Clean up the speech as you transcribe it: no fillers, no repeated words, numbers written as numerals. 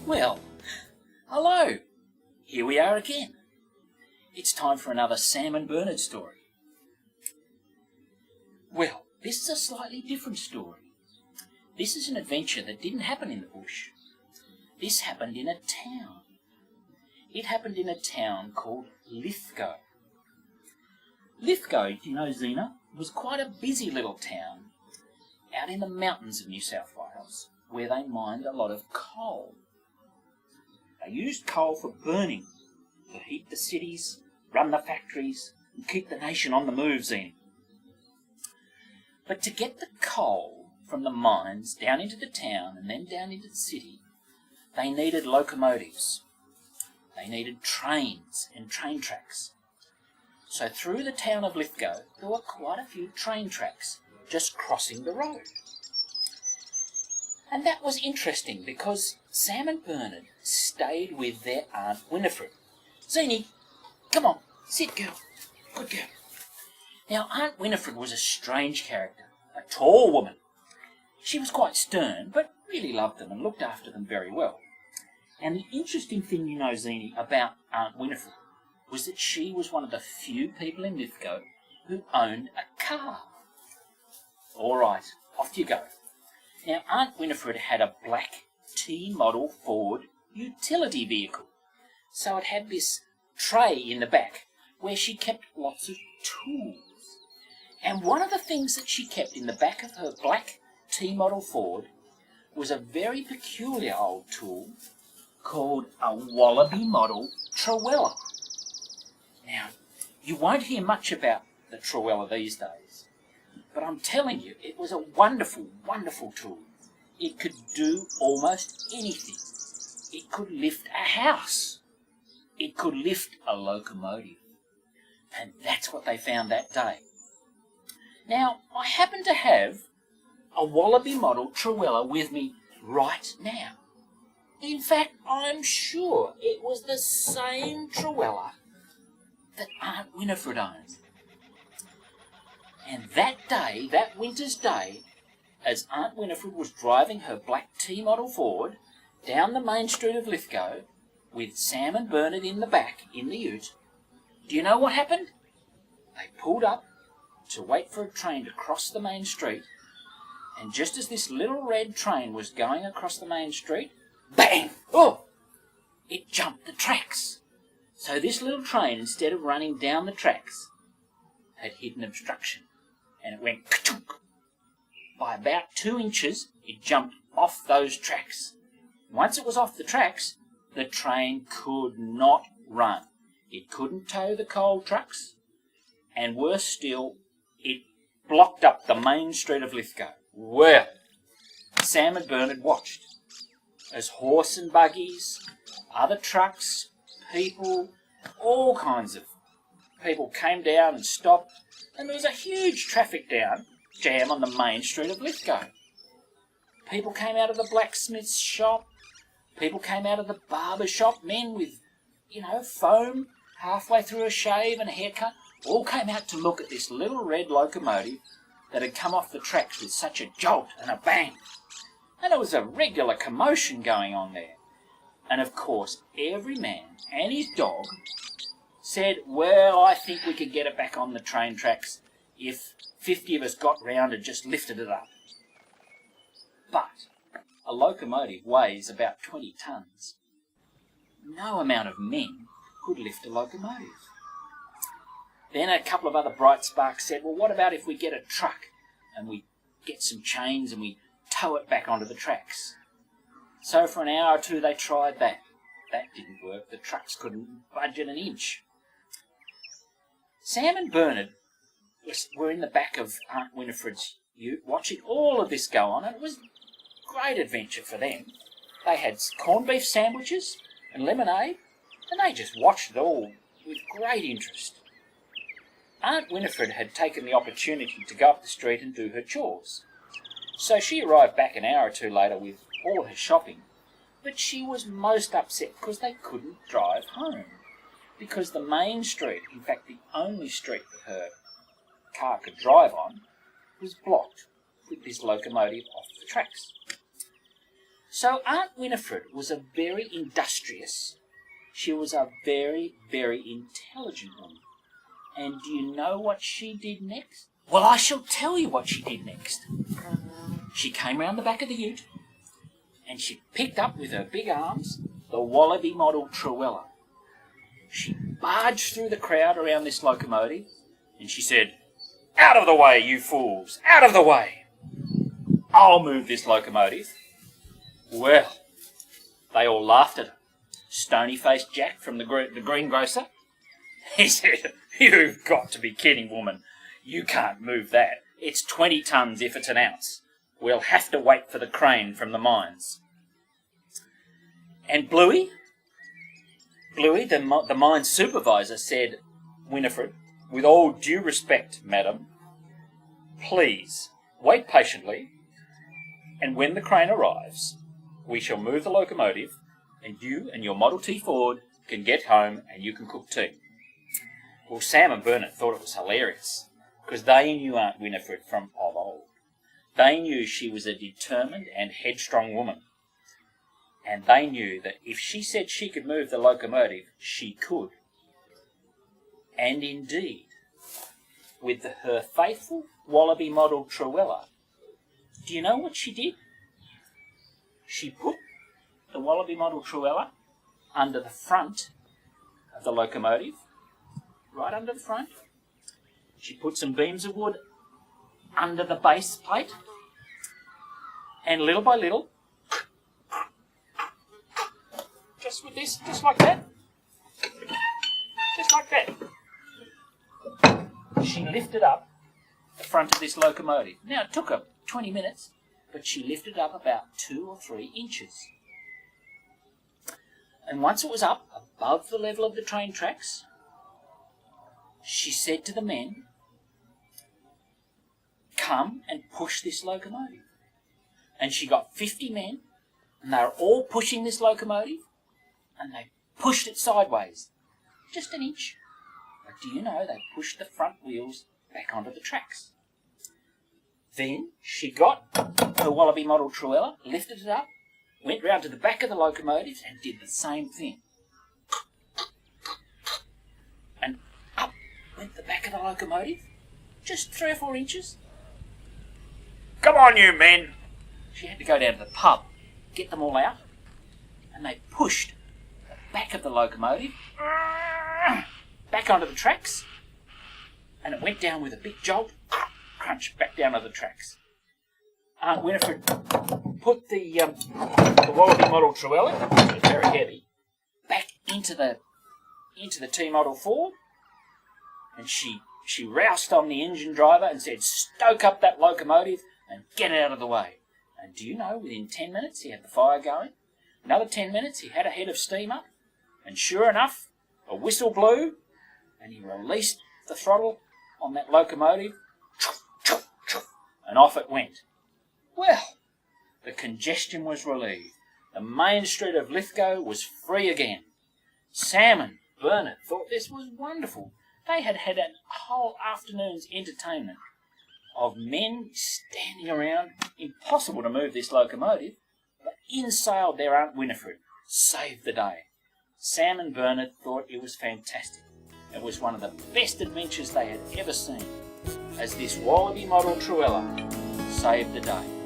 Well, hello! Here we are again. It's time for another Sam and Bernard story. Well, this is a slightly different story. This is an adventure that didn't happen in the bush. This happened in a town. It happened in a town called Lithgow. Lithgow, you know, Zena, was quite a busy little town out in the mountains of New South Wales, where they mined a lot of coal. They used coal for burning, to heat the cities, run the factories, and keep the nation on the move, Zena. But to get the coal from the mines down into the town and then down into the city, they needed locomotives. They needed trains and train tracks. So through the town of Lithgow, there were quite a few train tracks just crossing the road. And that was interesting because Sam and Bernard stayed with their Aunt Winifred. Zenie, come on, sit, girl. Good girl. Now, Aunt Winifred was a strange character, a tall woman. She was quite stern, but really loved them and looked after them very well. And the interesting thing, you know, Zenie, about Aunt Winifred was that she was one of the few people in Lithgow who owned a car. All right, off you go. Now, Aunt Winifred had a black T-model Ford utility vehicle. So it had this tray in the back where she kept lots of tools. And one of the things that she kept in the back of her black T-model Ford was a very peculiar old tool called a wallaby model trowella. Now, you won't hear much about the trowella these days, but I'm telling you, it was a wonderful, wonderful tool. It could do almost anything. It could lift a house. It could lift a locomotive. And that's what they found that day. Now, I happen to have a wallaby model trowella with me right now. In fact, I'm sure it was the same trowella that Aunt Winifred owned. And that day, that winter's day, as Aunt Winifred was driving her black T-model Ford down the main street of Lithgow with Sam and Bernard in the back in the ute, do you know what happened? They pulled up to wait for a train to cross the main street, and just as this little red train was going across the main street, bang! Oh! It jumped the tracks. So this little train, instead of running down the tracks, had hit an obstruction, and it went ka-chunk. By about 2 inches, it jumped off those tracks. Once it was off the tracks, the train could not run. It couldn't tow the coal trucks, and worse still, it blocked up the main street of Lithgow. Well, Sam and Bernard watched as horse and buggies, other trucks, people, all kinds of people came down and stopped, and there was a huge traffic jam on the main street of Lithgow. People came out of the blacksmith's shop, people came out of the barber shop, men with, foam halfway through a shave and a haircut, all came out to look at this little red locomotive that had come off the tracks with such a jolt and a bang. And there was a regular commotion going on there. And of course, every man and his dog said, well, I think we could get it back on the train tracks if 50 of us got round and just lifted it up. But a locomotive weighs about 20 tons. No amount of men could lift a locomotive. Then a couple of other bright sparks said, well, what about if we get a truck and we get some chains and we tow it back onto the tracks? So for an hour or two they tried that. That didn't work. The trucks couldn't budge an inch. Sam and Bernard were in the back of Aunt Winifred's ute watching all of this go on, and it was a great adventure for them. They had corned beef sandwiches and lemonade, and they just watched it all with great interest. Aunt Winifred had taken the opportunity to go up the street and do her chores. So she arrived back an hour or two later with all her shopping, but she was most upset because they couldn't drive home. Because the main street, in fact the only street that her car could drive on, was blocked with this locomotive off the tracks. So Aunt Winifred was a very industrious, she was a very, very intelligent woman. And do you know what she did next? Well, I shall tell you what she did next. She came round the back of the ute, and she picked up with her big arms the wallaby model Truella. She barged through the crowd around this locomotive, and she said, "Out of the way, you fools! Out of the way! I'll move this locomotive." Well, they all laughed at her. Stony-faced Jack from the greengrocer, he said, "You've got to be kidding, woman. You can't move that. It's 20 tons if it's an ounce. We'll have to wait for the crane from the mines." And Bluey, the mine supervisor, said, "Winifred, with all due respect, madam, please wait patiently, and when the crane arrives, we shall move the locomotive, and you and your Model T Ford can get home and you can cook tea." Well, Sam and Bernard thought it was hilarious, because they knew Aunt Winifred from of old. They knew she was a determined and headstrong woman. And they knew that if she said she could move the locomotive, she could. And indeed, with her faithful wallaby model Truella, do you know what she did? She put the wallaby model Truella under the front of the locomotive, right under the front. She put some beams of wood under the base plate, and little by little, just with this, just like that, she lifted up the front of this locomotive. Now, it took her 20 minutes, but she lifted it up about 2 or 3 inches. And once it was up above the level of the train tracks, she said to the men, "Come and push this locomotive." And she got 50 men, and they were all pushing this locomotive, and they pushed it sideways, just an inch. But do you know, they pushed the front wheels back onto the tracks. Then she got her wallaby model Truella, lifted it up, went round to the back of the locomotive and did the same thing. And up went the back of the locomotive, just 3 or 4 inches. "Come on, you men!" She had to go down to the pub, get them all out, and they pushed the back of the locomotive back onto the tracks, and it went down with a big jolt, crunch, back down onto the tracks. Aunt Winifred put the wallaby model Truella, which was very heavy, back into the T-model Ford, and she roused on the engine driver and said, "Stoke up that locomotive and get it out of the way." And do you know, within 10 minutes he had the fire going. Another 10 minutes he had a head of steam up, and sure enough, a whistle blew, and he released the throttle on that locomotive, and off it went. Well, the congestion was relieved. The main street of Lithgow was free again. Sam and Bernard thought this was wonderful. They had had a whole afternoon's entertainment of men standing around, impossible to move this locomotive, but in sailed their Aunt Winifred, saved the day. Sam and Bernard thought it was fantastic. It was one of the best adventures they had ever seen, as this wallaby model Truella saved the day.